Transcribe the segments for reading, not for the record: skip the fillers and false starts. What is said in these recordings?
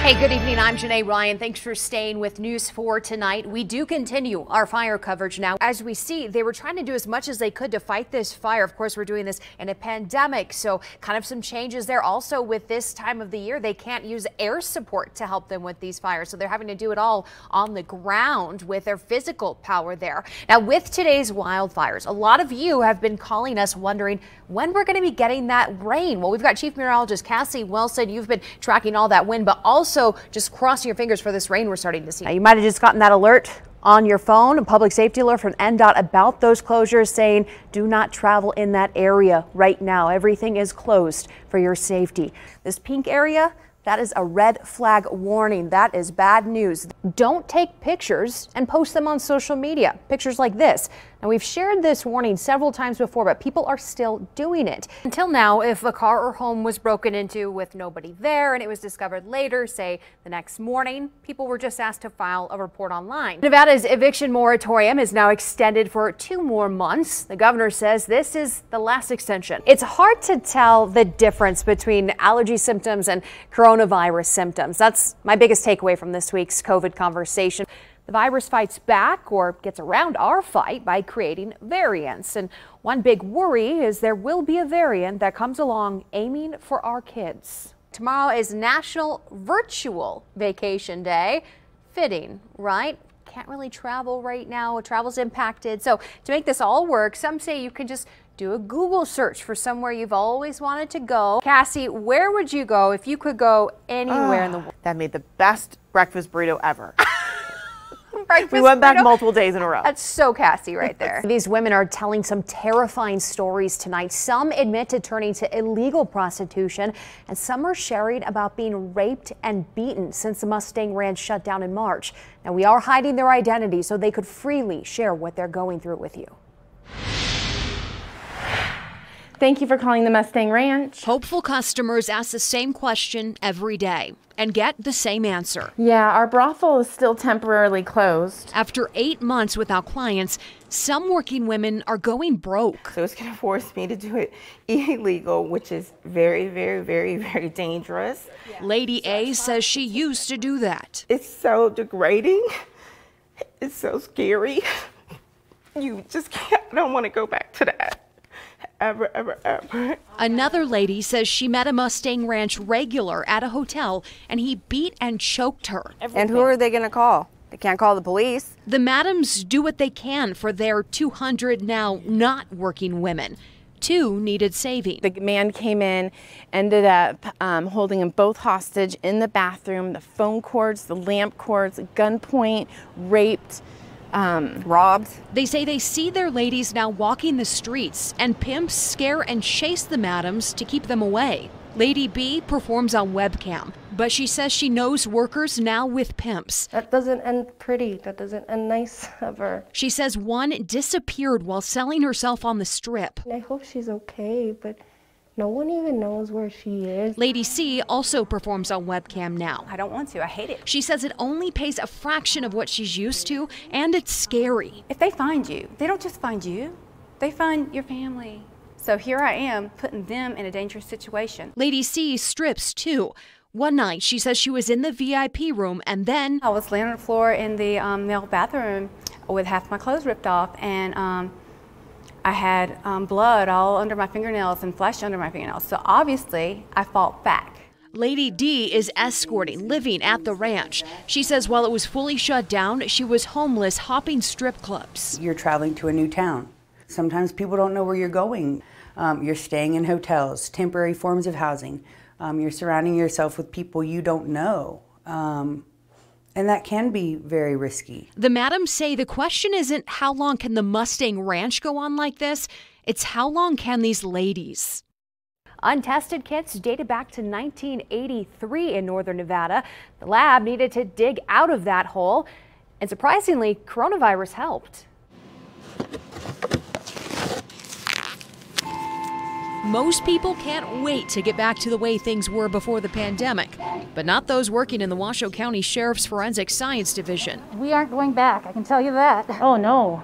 Hey, good evening. I'm Jenee Ryan. Thanks for staying with News 4 tonight. We do continue our fire coverage now. As we see, they were trying to do as much as they could to fight this fire. Of course, we're doing this in a pandemic, so kind of some changes there. Also, with this time of the year, they can't use air support to help them with these fires, so they're having to do it all on the ground with their physical power there. Now, with today's wildfires, a lot of you have been calling us wondering when we're going to be getting that rain. Well, we've got Chief Meteorologist Cassie Wilson. You've been tracking all that wind, but also just crossing your fingers for this rain we're starting to see. Now, you might have just gotten that alert on your phone, a public safety alert from NDOT about those closures saying do not travel in that area right now. Everything is closed for your safety. This pink area, that is a red flag warning. That is bad news. Don't take pictures and post them on social media. Pictures like this. Now, we've shared this warning several times before, but people are still doing it. Until now, if a car or home was broken into with nobody there and it was discovered later, say the next morning, people were just asked to file a report online. Nevada's eviction moratorium is now extended for 2 more months. The governor says this is the last extension. It's hard to tell the difference between allergy symptoms and coronavirus symptoms. That's my biggest takeaway from this week's COVID conversation. The virus fights back or gets around our fight by creating variants. And one big worry is there will be a variant that comes along aiming for our kids. Tomorrow is National Virtual Vacation Day. Fitting, right? Can't really travel right now. Travel's impacted. So to make this all work, some say you can just do a Google search for somewhere you've always wanted to go. Cassie, where would you go if you could go anywhere in the world? That made the best breakfast burrito ever. We went back multiple days in a row. That's so Cassie right there. These women are telling some terrifying stories tonight. Some admit to turning to illegal prostitution, and some are sharing about being raped and beaten since the Mustang Ranch shut down in March. Now, we are hiding their identity so they could freely share what they're going through with you. Thank you for calling the Mustang Ranch. Hopeful customers ask the same question every day and get the same answer. Yeah, our brothel is still temporarily closed. After 8 months without clients, some working women are going broke. So it's going to force me to do it illegal, which is very, very, very, very dangerous. Yeah. Lady A says she used to do that. It's so degrading. It's so scary. You just can't, I don't want to go back to that. Ever, ever, ever. Another lady says she met a Mustang Ranch regular at a hotel and he beat and choked her. And who are they going to call? They can't call the police. The madams do what they can for their 200 now not working women. 2 needed saving. The man came in, ended up holding them both hostage in the bathroom, the phone cords, the lamp cords, gunpoint, raped. Robbed. They say they see their ladies now walking the streets and pimps scare and chase the madams to keep them away. Lady B performs on webcam, but she says she knows workers now with pimps. That doesn't end pretty. That doesn't end nice ever. She says one disappeared while selling herself on the strip. I hope she's okay, but no one even knows where she is. Lady C also performs on webcam now. I don't want to. I hate it. She says it only pays a fraction of what she's used to, and it's scary. If they find you, they don't just find you. They find your family. So here I am, putting them in a dangerous situation. Lady C strips too. One night, she says she was in the VIP room and then I was laying on the floor in the male bathroom with half my clothes ripped off, and I had blood all under my fingernails and flesh under my fingernails. So obviously, I fought back. Lady D is escorting, living at the ranch. She says while it was fully shut down, she was homeless, hopping strip clubs. You're traveling to a new town. Sometimes people don't know where you're going. You're staying in hotels, temporary forms of housing. You're surrounding yourself with people you don't know. And that can be very risky. The madams say the question isn't how long can the Mustang Ranch go on like this? It's how long can these ladies? Untested kits dated back to 1983 in northern Nevada. The lab needed to dig out of that hole. And surprisingly, coronavirus helped. Most people can't wait to get back to the way things were before the pandemic, but not those working in the Washoe County Sheriff's Forensic Science Division. We aren't going back, I can tell you that. Oh no,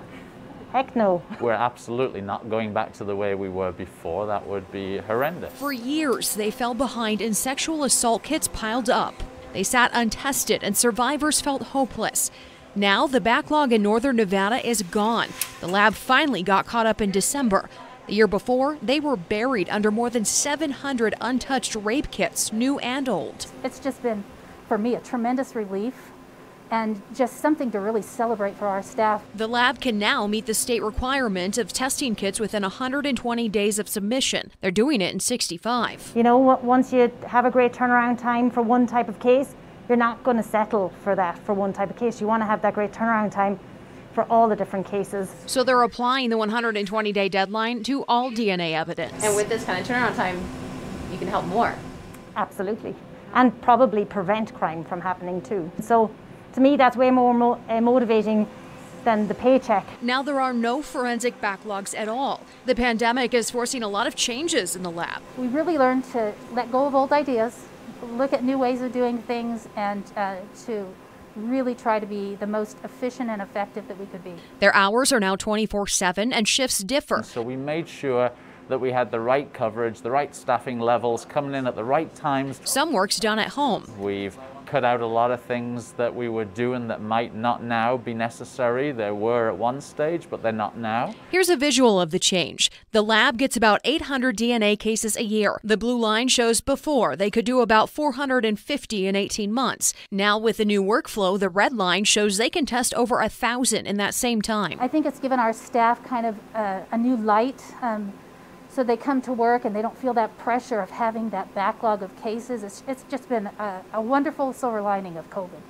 heck no. We're absolutely not going back to the way we were before. That would be horrendous. For years, they fell behind and sexual assault kits piled up. They sat untested and survivors felt hopeless. Now the backlog in northern Nevada is gone. The lab finally got caught up in December. The year before, they were buried under more than 700 untouched rape kits, new and old. It's just been, for me, a tremendous relief and just something to really celebrate for our staff. The lab can now meet the state requirement of testing kits within 120 days of submission. They're doing it in 65. You know, once you have a great turnaround time for one type of case, you're not going to settle for that for one type of case. You want to have that great turnaround time for all the different cases. So they're applying the 120-day deadline to all DNA evidence. And with this kind of turnaround time, you can help more. Absolutely. And probably prevent crime from happening too. So to me, that's way more motivating than the paycheck. Now there are no forensic backlogs at all. The pandemic is forcing a lot of changes in the lab. We really learned to let go of old ideas, look at new ways of doing things, and to really try to be the most efficient and effective that we could be. Their hours are now 24/7 and shifts differ. So we made sure that we had the right coverage, the right staffing levels, coming in at the right times. Some work's done at home. We've cut out a lot of things that we were doing that might not now be necessary. They were at one stage, but they're not now. Here's a visual of the change. The lab gets about 800 DNA cases a year. The blue line shows before they could do about 450 in 18 months. Now with the new workflow, the red line shows they can test over 1,000 in that same time. I think it's given our staff kind of a new light. So they come to work and they don't feel that pressure of having that backlog of cases. It's just been a wonderful silver lining of COVID.